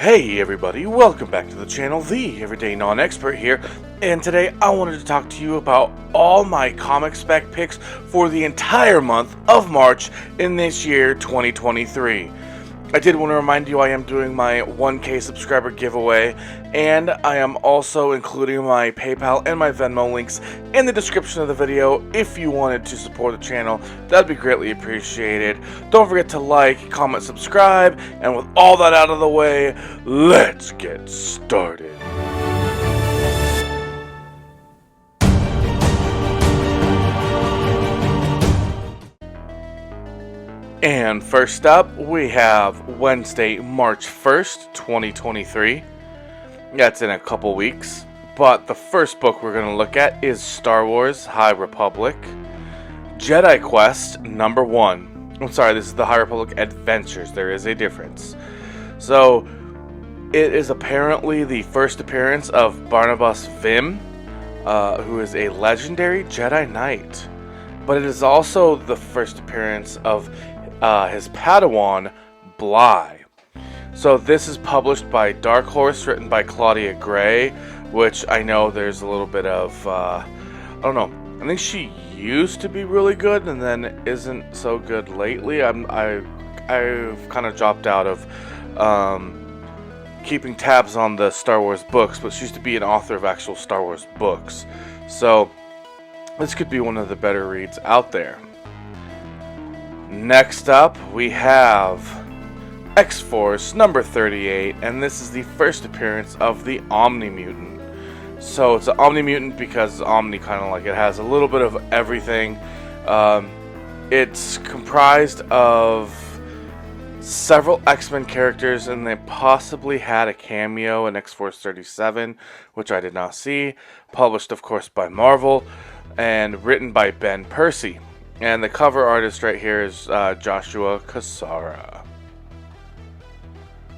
Hey everybody, welcome back to the channel, the Everyday Non-Expert here, and today I wanted to talk to you about all my comic spec picks for the entire month of March in this year 2023. I did want to remind you I am doing my 1K subscriber giveaway, and I am also including my PayPal and my Venmo links in the description of the video. If you wanted to support the channel, that'd be greatly appreciated. Don't forget to like, comment, subscribe, and with all that out of the way, let's get started. And first up, we have Wednesday, March 1st, 2023. That's in a couple weeks. But the first book we're going to look at is Star Wars High Republic, Jedi Quest number 1. I'm sorry, this is the High Republic Adventures. There is a difference. So, it is apparently the first appearance of Barnabas Vim, who is a legendary Jedi Knight. But it is also the first appearance of his Padawan, Bly. So this is published by Dark Horse, written by Claudia Gray, which I know there's a little bit of, I don't know, I think she used to be really good and then isn't so good lately. I've kind of dropped out of keeping tabs on the Star Wars books, but she used to be an author of actual Star Wars books. So this could be one of the better reads out there. Next up, we have X-Force number 38, and this is the first appearance of the Omni-Mutant. So it's an Omni-Mutant because Omni kind of like it has a little bit of everything. It's comprised of several X-Men characters, and they possibly had a cameo in X-Force 37, which I did not see. Published, of course, by Marvel, and written by Ben Percy. And the cover artist right here is Joshua Cassara.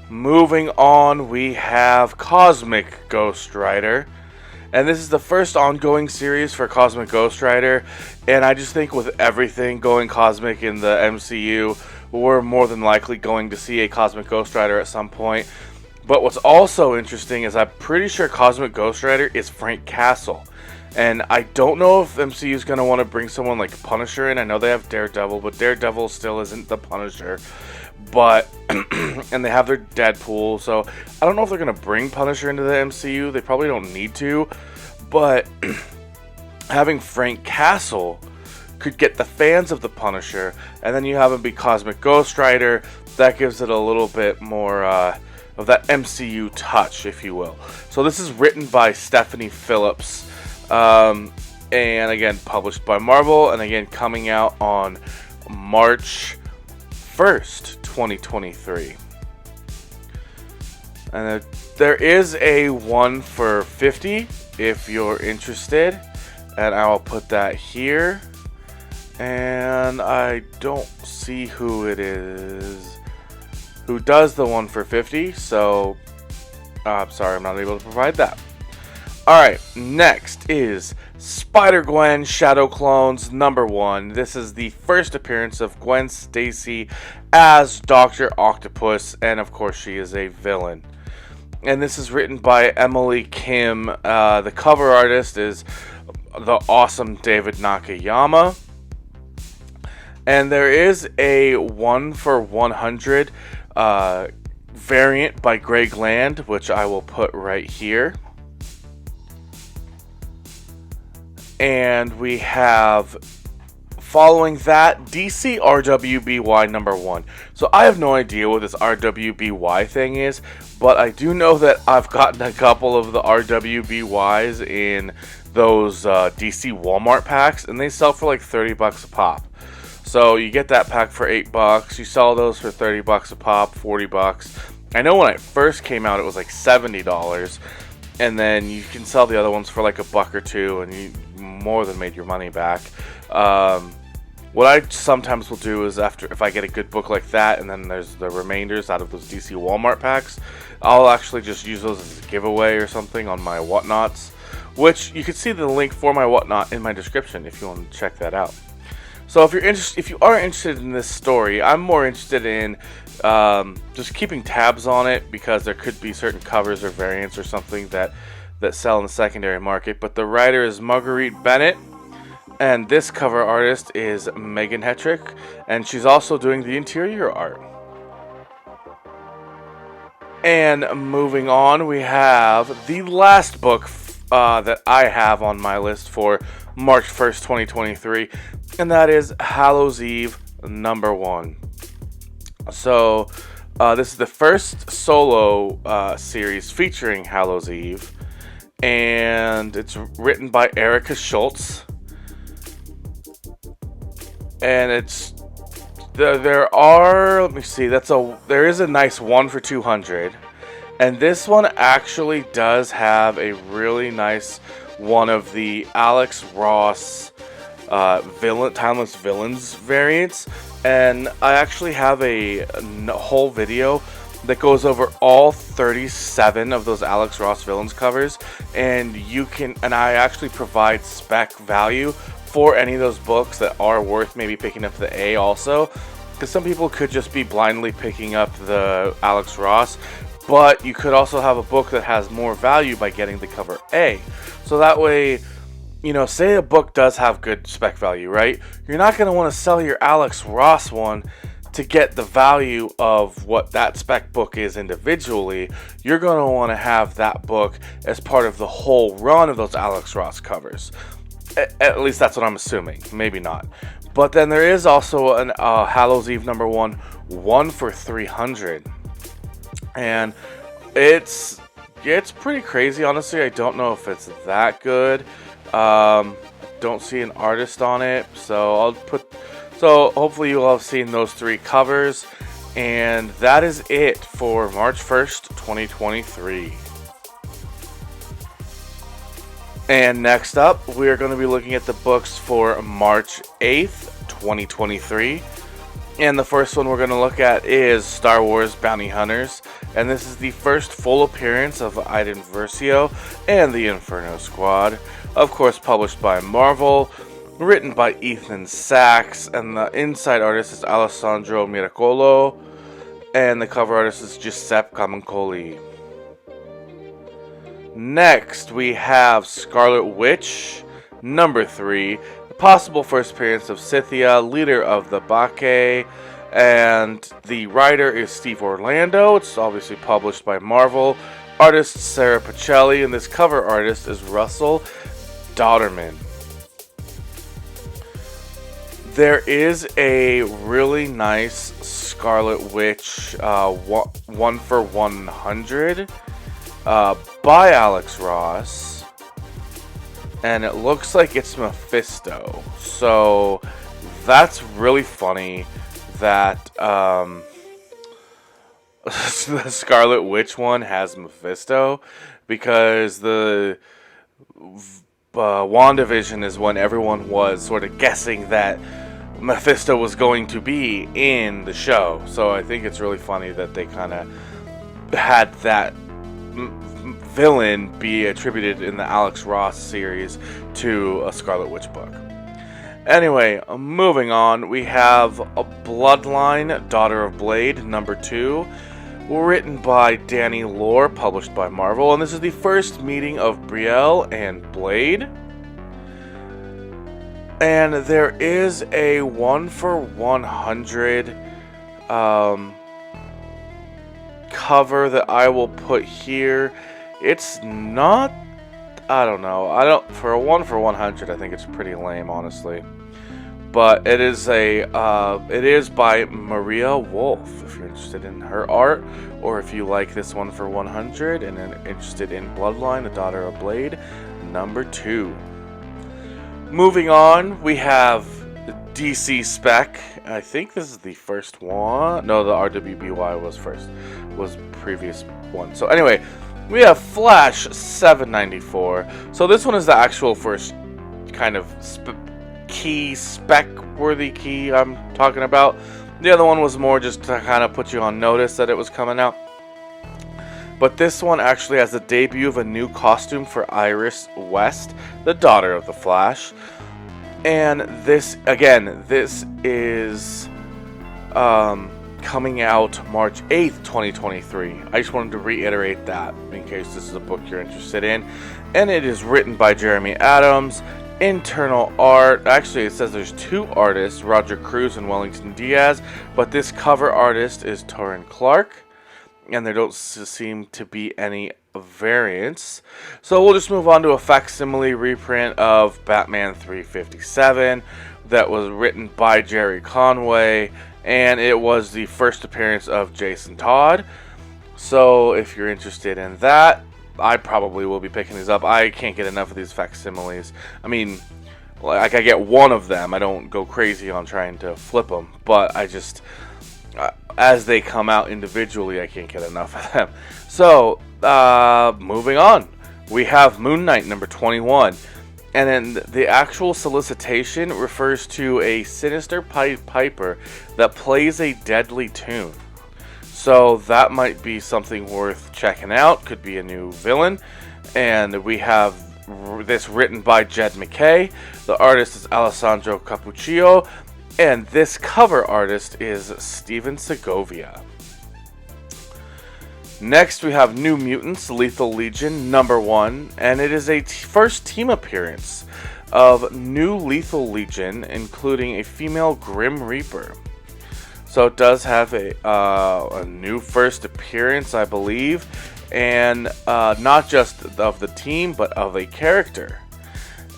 Moving on, we have Cosmic Ghost Rider. And this is the first ongoing series for Cosmic Ghost Rider. And I just think with everything going cosmic in the MCU, we're more than likely going to see a Cosmic Ghost Rider at some point. But what's also interesting is I'm pretty sure Cosmic Ghost Rider is Frank Castle. And I don't know if MCU is going to want to bring someone like Punisher in. I know they have Daredevil, but Daredevil still isn't the Punisher. But, and they have their Deadpool, so I don't know if they're going to bring Punisher into the MCU. They probably don't need to. But having Frank Castle could get the fans of the Punisher, and then you have him be Cosmic Ghost Rider. That gives it a little bit more of that MCU touch, if you will. So this is written by Stephanie Phillips. And again, published by Marvel, and again, coming out on March 1st, 2023. And there is a 1 for 50 if you're interested, and I'll put that here. And I don't see who it is who does the 1 for 50, so I'm sorry, I'm not able to provide that. Alright, next is Spider-Gwen Shadow Clones number 1. This is the first appearance of Gwen Stacy as Dr. Octopus, and of course she is a villain. And this is written by Emily Kim. The cover artist is the awesome David Nakayama. And there is a 1 for 100 variant by Greg Land, which I will put right here. And we have, following that, DC RWBY number 1. So I have no idea what this RWBY thing is, but I do know that I've gotten a couple of the RWBYs in those DC Walmart packs, and they sell for like $30 a pop. So you get that pack for $8, you sell those for $30 a pop, $40. I know when it first came out it was like $70. And then you can sell the other ones for like $1 or $2, and you more than made your money back. What I sometimes will do is if I get a good book like that, and then there's the remainders out of those DC Walmart packs, I'll actually just use those as a giveaway or something on my Whatnots, which you can see the link for my Whatnot in my description if you want to check that out. So if you are interested in this story, I'm more interested in just keeping tabs on it, because there could be certain covers or variants or something that sell in the secondary market. But the writer is Marguerite Bennett, and this cover artist is Megan Hetrick, and she's also doing the interior art. And moving on, we have the last book that I have on my list for March 1st, 2023, and that is Hallows Eve #1. So, this is the first solo series featuring Hallows Eve, and it's written by Erica Schultz. And it's let me see, there is a nice 1 for 200, and this one actually does have a really nice one of the Alex Ross Timeless Villains variants, and I actually have a whole video that goes over all 37 of those Alex Ross Villains covers, and I actually provide spec value for any of those books that are worth maybe picking up the A also, because some people could just be blindly picking up the Alex Ross, but you could also have a book that has more value by getting the cover A. So that way, say a book does have good spec value, right? You're not going to want to sell your Alex Ross one to get the value of what that spec book is individually. You're going to want to have that book as part of the whole run of those Alex Ross covers. At least that's what I'm assuming. Maybe not. But then there is also an Hallows Eve #1, 1 for 300. And it's pretty crazy, honestly. I don't know if it's that good. Don't see an artist on it. So hopefully you all have seen those 3 covers. And that is it for March 1st, 2023. And next up, we are going to be looking at the books for March 8th, 2023. And the first one we're going to look at is Star Wars Bounty Hunters. And this is the first full appearance of Iden Versio and the Inferno Squad. Of course, published by Marvel, written by Ethan Sachs, and the inside artist is Alessandro Miracolo, and the cover artist is Giuseppe Camuncoli. Next, we have Scarlet Witch #3, the possible first appearance of Scythia, leader of the Bacchae, and the writer is Steve Orlando. It's obviously published by Marvel. Artist Sarah Pacelli, and this cover artist is Russell Dauterman. There is a really nice Scarlet Witch 1 for 100 by Alex Ross, and it looks like it's Mephisto. So that's really funny that the Scarlet Witch one has Mephisto, because the WandaVision is when everyone was sort of guessing that Mephisto was going to be in the show. So I think it's really funny that they kind of had that villain be attributed in the Alex Ross series to a Scarlet Witch book. Anyway, moving on, we have a Bloodline, Daughter of Blade, #2, written by Danny Lore, published by Marvel, and this is the first meeting of Brielle and Blade. And there is a 1 for 100 cover that I will put here. It's not, I don't know. For a 1 for 100, I think it's pretty lame, honestly. But it is by Maria Wolf, if you're interested in her art, or if you like this 1 for 100 and are interested in Bloodline, the Daughter of Blade, #2. Moving on, we have DC Spec. I think this is the first one. No, the RWBY was previous one. So anyway, we have Flash 794. So this one is the actual first kind of spec-worthy key I'm talking about. The other one was more just to kind of put you on notice that it was coming out. But this one actually has the debut of a new costume for Iris West, the daughter of the Flash. And this is coming out March 8th, 2023. I just wanted to reiterate that in case this is a book you're interested in. And it is written by Jeremy Adams. Internal art, actually it says there's two artists, Roger Cruz and Wellington Diaz, but this cover artist is Torrin Clark, and there don't seem to be any variants. So we'll just move on to a facsimile reprint of Batman 357 that was written by Jerry Conway, and it was the first appearance of Jason Todd. So if you're interested in that, I probably will be picking these up. I can't get enough of these facsimiles. I mean, like, I get one of them. I don't go crazy on trying to flip them, but I just, as they come out individually, I can't get enough of them. So, moving on. We have Moon Knight number 21. And then the actual solicitation refers to a sinister Pied Piper that plays a deadly tune. So that might be something worth checking out. Could be a new villain. And we have this written by Jed McKay. The artist is Alessandro Cappuccio. And this cover artist is Steven Segovia. Next we have New Mutants Lethal Legion number 1. And it is a first team appearance of New Lethal Legion, including a female Grim Reaper. So it does have a new first appearance, I believe, and not just of the team, but of a character.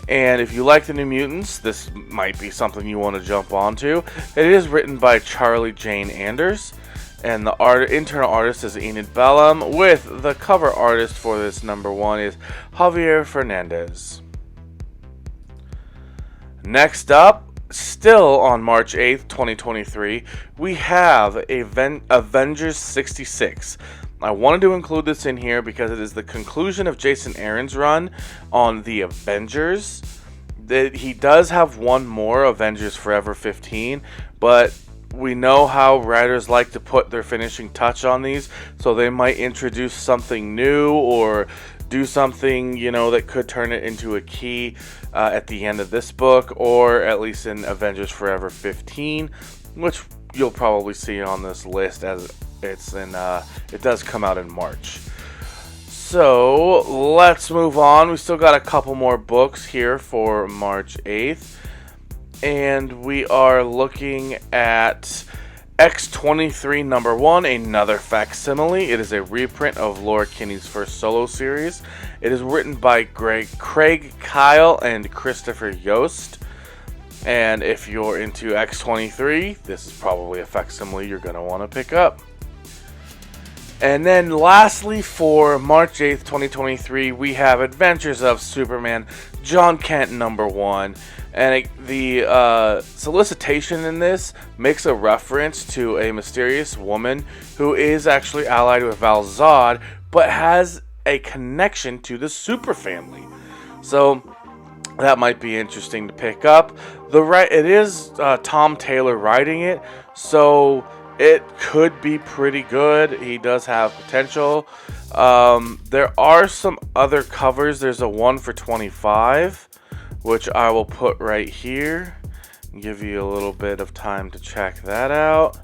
And if you like the New Mutants, this might be something you want to jump onto. It is written by Charlie Jane Anders, and the internal artist is Enid Bellum, with the cover artist for this number 1 is Javier Fernandez. Next up, still on March 8th, 2023, we have Avengers 66. I wanted to include this in here because it is the conclusion of Jason Aaron's run on the Avengers. He does have one more, Avengers Forever 15, but we know how writers like to put their finishing touch on these, so they might introduce something new or do something, that could turn it into a key at the end of this book, or at least in Avengers Forever 15, which you'll probably see on this list as it does come out in March. So let's move on. We still got a couple more books here for March 8th, and we are looking at X-23 number 1, another facsimile. It is a reprint of Laura Kinney's first solo series. It is written by Craig Kyle and Christopher Yost. And if you're into X-23, this is probably a facsimile you're going to want to pick up. And then lastly, for March 8th, 2023, we have Adventures of Superman, John Kent number 1. And the solicitation in this makes a reference to a mysterious woman who is actually allied with Val Zod, but has a connection to the Super Family. So that might be interesting to pick up. It is Tom Taylor writing it, so it could be pretty good. He does have potential. There are some other covers. There's a 1 for 25. Which I will put right here, give you a little bit of time to check that out.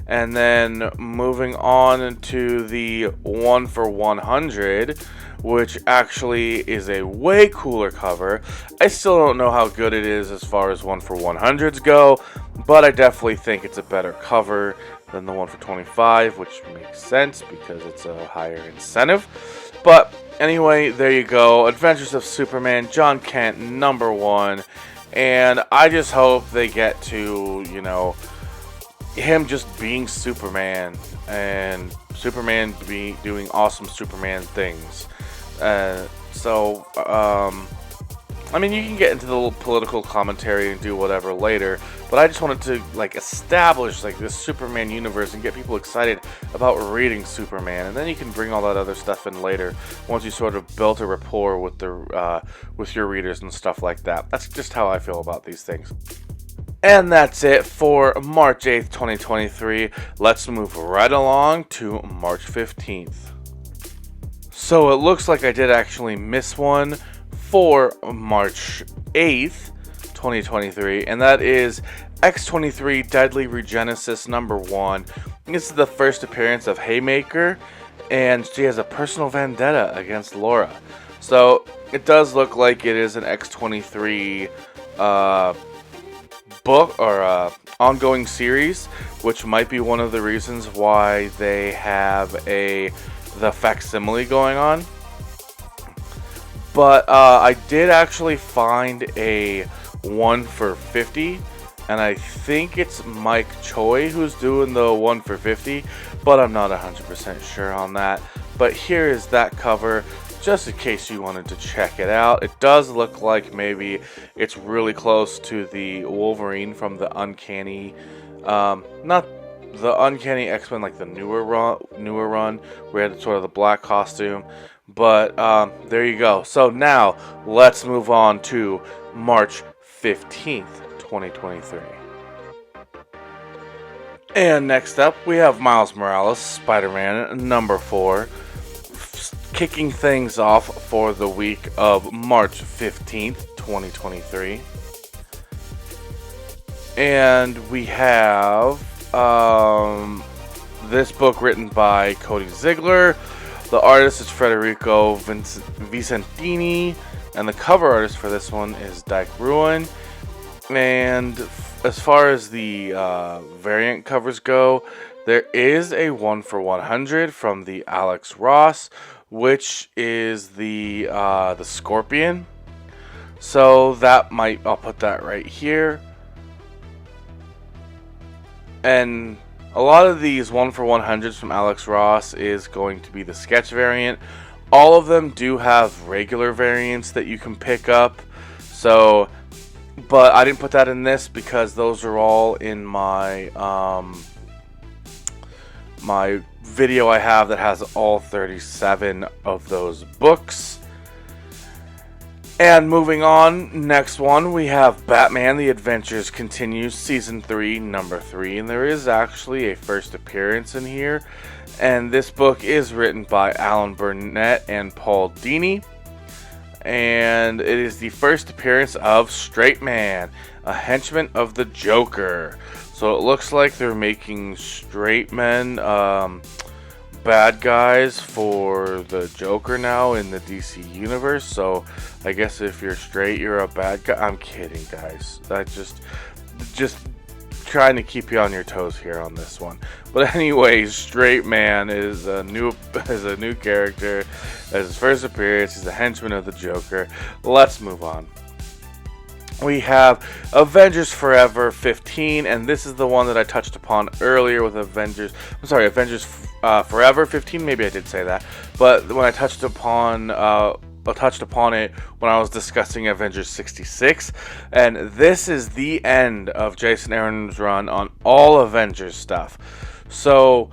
And then moving on to the 1 for 100, which actually is a way cooler cover. I still don't know how good it is as far as 1 for 100s go, but I definitely think it's a better cover than the 1 for 25, which makes sense because it's a higher incentive. But anyway, there you go. Adventures of Superman, John Kent, number 1. And I just hope they get to, him just being Superman. And Superman doing awesome Superman things. You can get into the little political commentary and do whatever later, but I just wanted to establish this Superman universe and get people excited about reading Superman, and then you can bring all that other stuff in later once you sort of built a rapport with with your readers and stuff like that. That's just how I feel about these things. And that's it for March 8th, 2023. Let's move right along to March 15th. So it looks like I did actually miss one for March 8th, 2023, and that is X-23 Deadly Regenesis #1. This is the first appearance of Haymaker, and she has a personal vendetta against Laura. So it does look like it is an X-23 book or ongoing series, which might be one of the reasons why they have the facsimile going on. But I did actually find a 1 for 50, and I think it's Mike Choi who's doing the 1 for 50, but I'm not 100% sure on that. But here is that cover, just in case you wanted to check it out. It does look like maybe it's really close to the Wolverine from the Uncanny, not the Uncanny X-Men, like the newer run, where it had sort of the black costume. But there you go. So now let's move on to March 15th, 2023. And next up, we have Miles Morales, Spider-Man #4, kicking things off for the week of March 15th, 2023. And we have this book written by Cody Ziegler. The artist is Federico Vicentini, and the cover artist for this one is Dyke Ruin. And as far as the variant covers go, there is a 1 for 100 from the Alex Ross, which is the Scorpion. So that I'll put that right here. And a lot of these 1 for 100s from Alex Ross is going to be the sketch variant. All of them do have regular variants that you can pick up. So, but I didn't put that in this because those are all in my my video I have that has all 37 of those books. And moving on, next one, we have Batman The Adventures Continues, Season 3, #3. And there is actually a first appearance in here. And this book is written by Alan Burnett and Paul Dini. And it is the first appearance of Straight Man, a henchman of the Joker. So it looks like they're making straight men bad guys for the Joker now in the DC universe. So I guess if you're straight, you're a bad guy. I'm kidding, guys. I just trying to keep you on your toes here on this one. But anyways, Straight Man is a new character. As his first appearance, he's a henchman of the Joker. Let's move on. We have Avengers Forever 15, and this is the one that I touched upon earlier with Avengers Forever 15. Maybe I did say that, but when I touched upon it when I was discussing Avengers 66, and this is the end of Jason Aaron's run on all Avengers stuff. So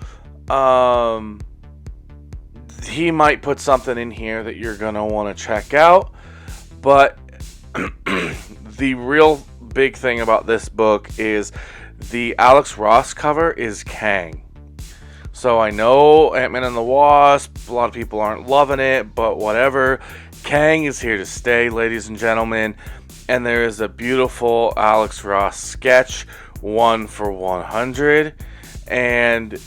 he might put something in here that you're gonna want to check out, but the real big thing about this book is the Alex Ross cover is Kang. So I know Ant-Man and the Wasp, a lot of people aren't loving it, but whatever. Kang is here to stay, ladies and gentlemen. And there is a beautiful Alex Ross sketch, 1 for 100. And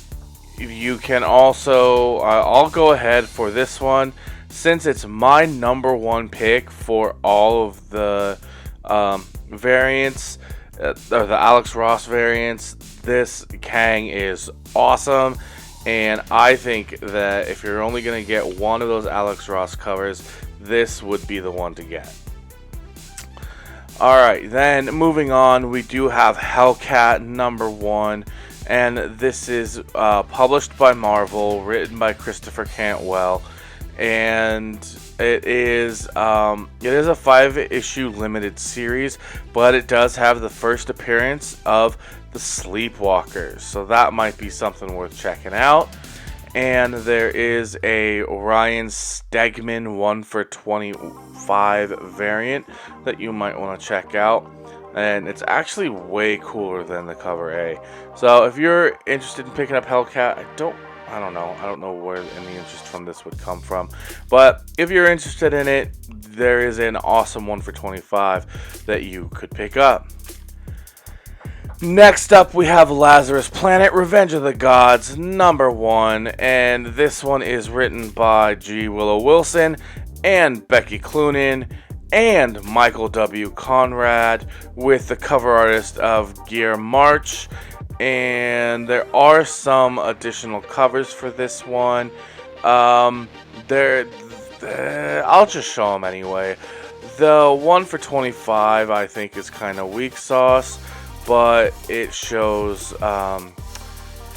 you can also, I'll go ahead for this one, since it's my #1 pick for all of the variants, or the Alex Ross variants. This Kang is awesome, and I think that if you're only going to get one of those Alex Ross covers, this would be the one to get. Alright, then moving on, we do have Hellcat #1, and this is published by Marvel, written by Christopher Cantwell. And it is a 5-issue limited series, but it does have the first appearance of the Sleepwalkers, so that might be something worth checking out. And there is a Ryan Stegman 1 for 25 variant that you might want to check out, and it's actually way cooler than the cover A. So if you're interested in picking up Hellcat, I don't know. I don't know where any interest from this would come from. But if you're interested in it, there is an awesome one for 25 that you could pick up. Next up, we have Lazarus Planet, Revenge of the Gods, #1. And this one is written by G. Willow Wilson and Becky Cloonan and Michael W. Conrad, with the cover artist of Gear March. And there are some additional covers for this one. I'll just show them anyway. The one for 25 I think is kind of weak sauce, but it shows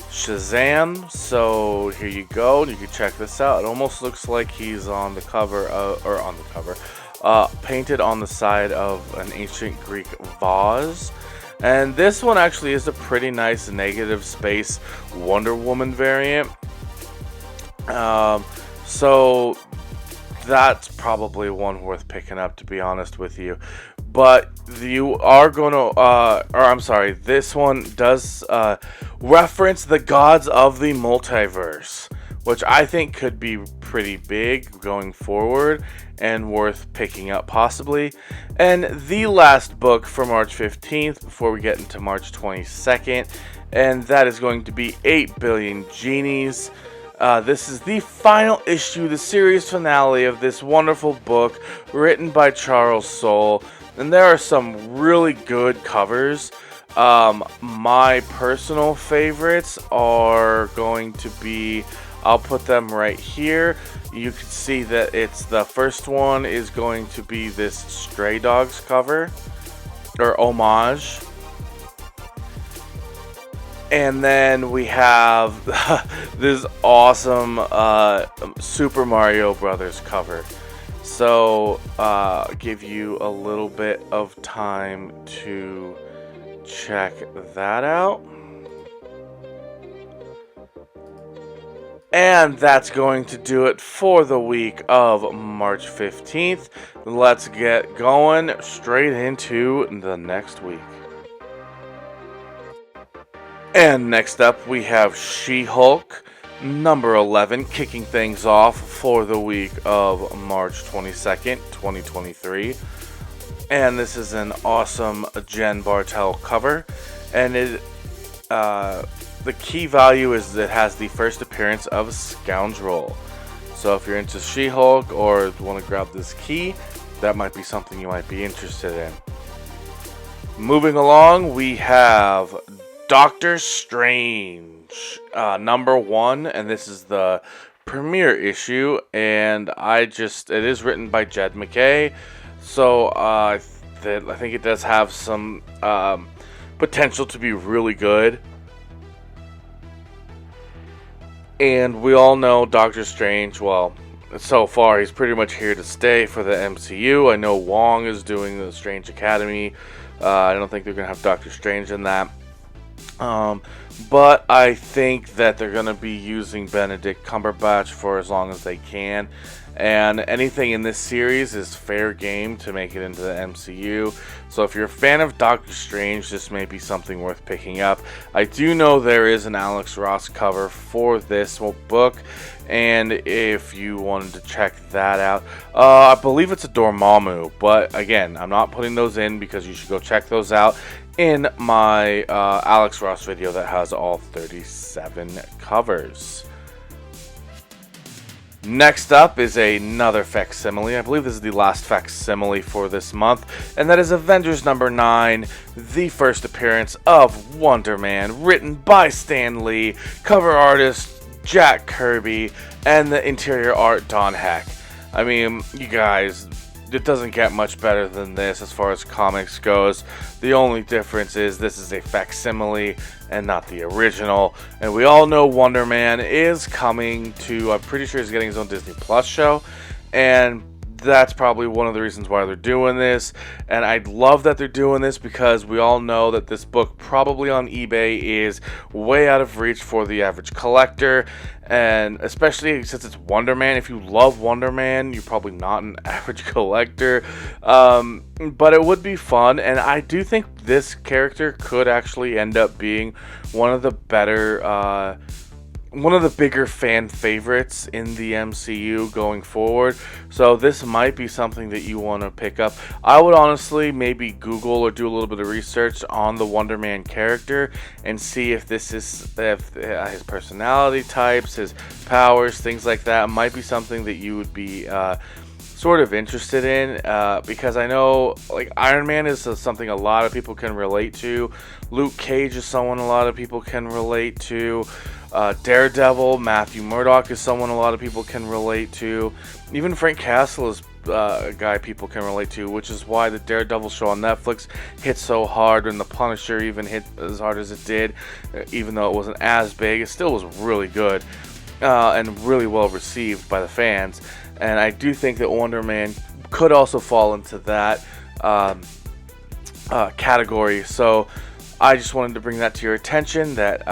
Shazam. So here you go. You can check this out. It almost looks like he's on the cover, painted on the side of an ancient Greek vase. And this one actually is a pretty nice negative space Wonder Woman variant. So that's probably one worth picking up, to be honest with you. But you are going to, this one does reference the gods of the multiverse, which I think could be pretty big going forward and worth picking up possibly. And the last book for March 15th before we get into March 22nd, and that is going to be 8 Billion Genies. This is the final issue, the series finale of this wonderful book written by Charles Soule, and there are some really good covers. My personal favorites are going to be, I'll put them right here. You can see that it's the first one is going to be this Stray Dogs cover, or homage. And then we have this awesome Super Mario Brothers cover. So give you a little bit of time to check that out. And that's going to do it for the week of March 15th. Let's get going straight into the next week. And next up, we have She-Hulk, #11, kicking things off for the week of March 22nd, 2023. And this is an awesome Jen Bartel cover. And the key value is that it has the first appearance of Scoundrel. So if you're into She-Hulk or want to grab this key, that might be something you might be interested in. Moving along, we have Doctor Strange, #1, and this is the premiere issue, and it is written by Jed MacKay, so I think it does have some potential to be really good. And we all know Doctor Strange, well, so far he's pretty much here to stay for the MCU. I know Wong is doing the Strange Academy. I don't think they're going to have Doctor Strange in that. But I think that they're going to be using Benedict Cumberbatch for as long as they can. And anything in this series is fair game to make it into the MCU. So if you're a fan of Doctor Strange, this may be something worth picking up. I do know there is an Alex Ross cover for this book, and if you wanted to check that out, I believe it's a Dormammu, but again, I'm not putting those in because you should go check those out in my Alex Ross video that has all 37 covers. Next up is another facsimile. I believe this is the last facsimile for this month, and that is Avengers #9, the first appearance of Wonder Man, written by Stan Lee, cover artist Jack Kirby, and the interior art Don Heck. I mean, you guys, it doesn't get much better than this as far as comics goes. The only difference is this is a facsimile and not the original. And we all know Wonder Man is coming to, I'm pretty sure he's getting his own Disney Plus show. And that's probably one of the reasons why they're doing this. And I love that they're doing this because we all know that this book probably on eBay is way out of reach for the average collector. And especially since it's Wonder Man, if you love Wonder Man, you're probably not an average collector. But it would be fun, and I do think this character could actually end up being one of the better one of the bigger fan favorites in the MCU going forward. So this might be something that you want to pick up. I would honestly maybe Google or do a little bit of research on the Wonder Man character and see if this is his personality types, his powers, things like that. It might be something that you would be sort of interested in, because I know like Iron Man is something a lot of people can relate to. Luke Cage is someone a lot of people can relate to. Daredevil, Matthew Murdock is someone a lot of people can relate to. Even Frank Castle is a guy people can relate to, which is why the Daredevil show on Netflix hit so hard, and the Punisher even hit as hard as it did, even though it wasn't as big. It still was really good and really well received by the fans. And I do think that Wonder Man could also fall into that category. So I just wanted to bring that to your attention, that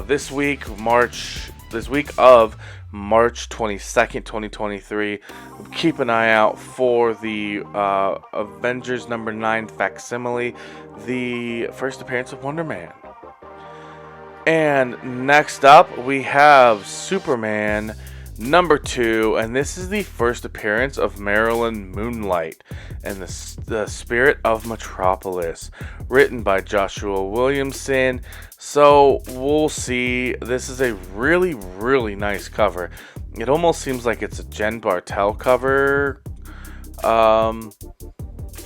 this week of March 22nd, 2023, keep an eye out for the Avengers number 9 facsimile, the first appearance of Wonder Man. And next up, we have Superman number 2, and this is the first appearance of Marilyn Moonlight and the Spirit of Metropolis, written by Joshua Williamson. So we'll see. This is a really, really nice cover. It almost seems like it's a Jen Bartel cover.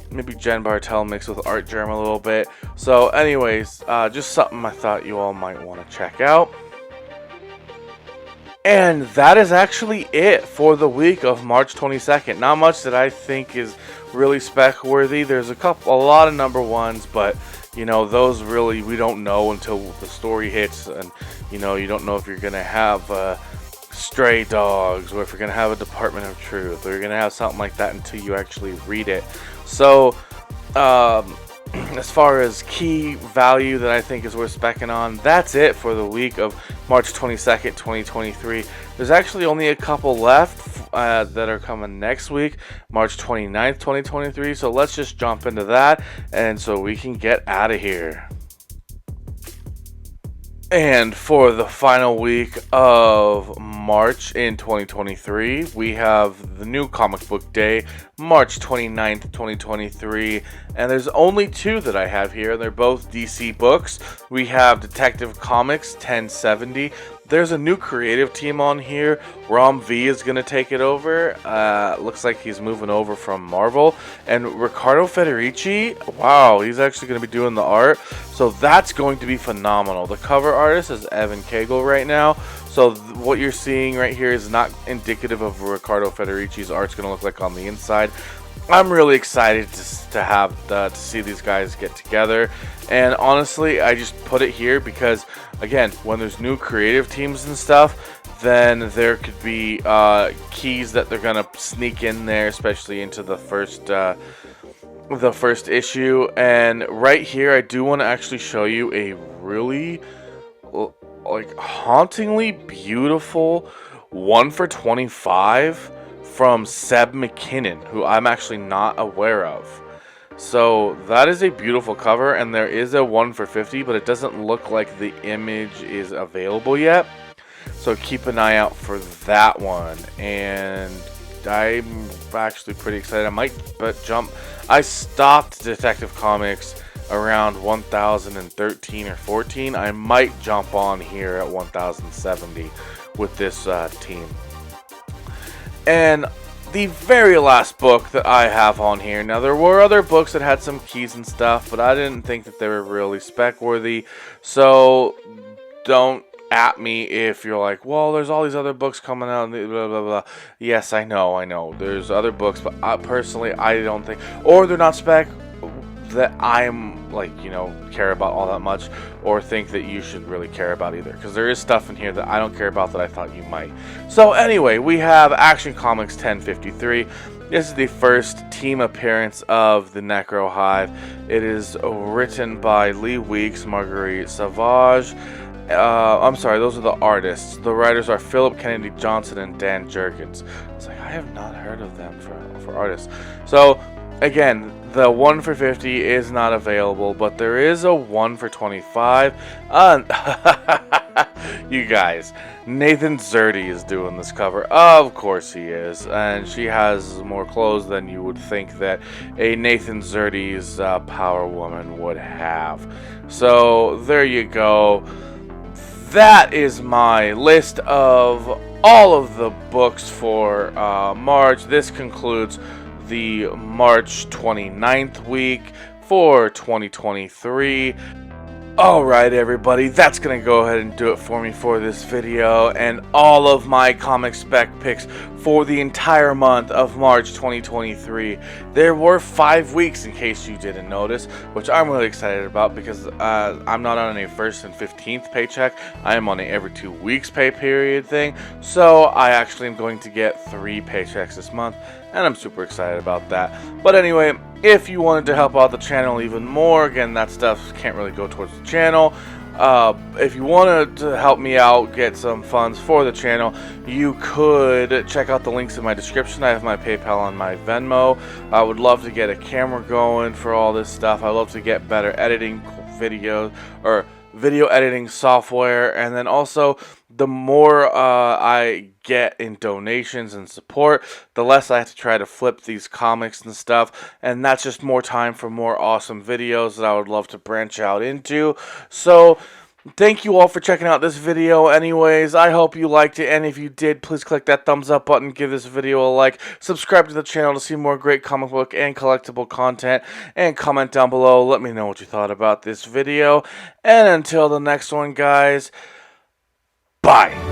Maybe Jen Bartel mixed with Art Germ a little bit. So anyways, just something I thought you all might want to check out. And that is actually it for the week of March 22nd. Not much that I think is really spec worthy. There's a lot of number ones, but you know, those really we don't know until the story hits, and you know, you don't know if you're gonna have Stray Dogs, or if you're gonna have a Department of Truth, or you're gonna have something like that until you actually read it. So as far as key value that I think is worth specking on, that's it for the week of March 22nd, 2023. There's actually only a couple left that are coming next week, March 29th, 2023. So let's just jump into that, and so we can get out of here. And for the final week of March in 2023, we have the new comic book day, March 29th, 2023. And there's only 2 that I have here. They're both DC books. We have Detective Comics 1070. There's a new creative team on here. Rom V is going to take it over. Looks like he's moving over from Marvel. And Riccardo Federici, wow, he's actually going to be doing the art. So that's going to be phenomenal. The cover artist is Evan Cagle right now. So what you're seeing right here is not indicative of Riccardo Federici's art's going to look like on the inside. I'm really excited to see these guys get together, and honestly, I just put it here because, again, when there's new creative teams and stuff, then there could be keys that they're gonna sneak in there, especially into the first issue. And right here, I do want to actually show you a really hauntingly beautiful 1 for 25. From Seb McKinnon, who I'm actually not aware of. So that is a beautiful cover, and there is a 1 for 50, but it doesn't look like the image is available yet. So keep an eye out for that one. And I'm actually pretty excited. I might jump. I stopped Detective Comics around 1013 or 14. I might jump on here at 1070 with this team. And the very last book that I have on here, now there were other books that had some keys and stuff, but I didn't think that they were really spec worthy. So don't at me if you're like, well, there's all these other books coming out, blah blah blah. Yes, I know there's other books, but I don't think, or they're not spec that I'm care about all that much, or think that you should really care about either, because there is stuff in here that I don't care about that I thought you might. So anyway, we have Action Comics 1053. This is the first team appearance of the Necro Hive. It is written by Lee Weeks, Marguerite Savage. I'm sorry, those are the artists. The writers are Philip Kennedy Johnson and Dan Jurgens. It's like, I have not heard of them for artists. So Again, the 1 for 50 is not available, but there is a 1 for 25. You guys, Nathan Zerdy is doing this cover. Of course he is. And she has more clothes than you would think that a Nathan Zerdy's Power Woman would have. So, there you go. That is my list of all of the books for March. This concludes the March 29th week for 2023. Alright everybody, that's going to go ahead and do it for me for this video and all of my comic spec picks for the entire month of March 2023. There were 5 weeks in case you didn't notice, which I'm really excited about because I'm not on a 1st and 15th paycheck. I am on a every 2 weeks pay period thing, so I actually am going to get 3 paychecks this month, and I'm super excited about that. But anyway, if you wanted to help out the channel even more, again, that stuff can't really go towards the channel. If you wanted to help me out, get some funds for the channel, you could check out the links in my description. I have my PayPal and my Venmo. I would love to get a camera going for all this stuff. I love to get better editing videos or video editing software, and then also the more I get in donations and support, the less I have to try to flip these comics and stuff, and that's just more time for more awesome videos that I would love to branch out into. So thank you all for checking out this video anyways. I hope you liked it, and if you did, please click that thumbs up button, give this video a like, subscribe to the channel to see more great comic book and collectible content, and comment down below. Let me know what you thought about this video, and until the next one, guys, bye!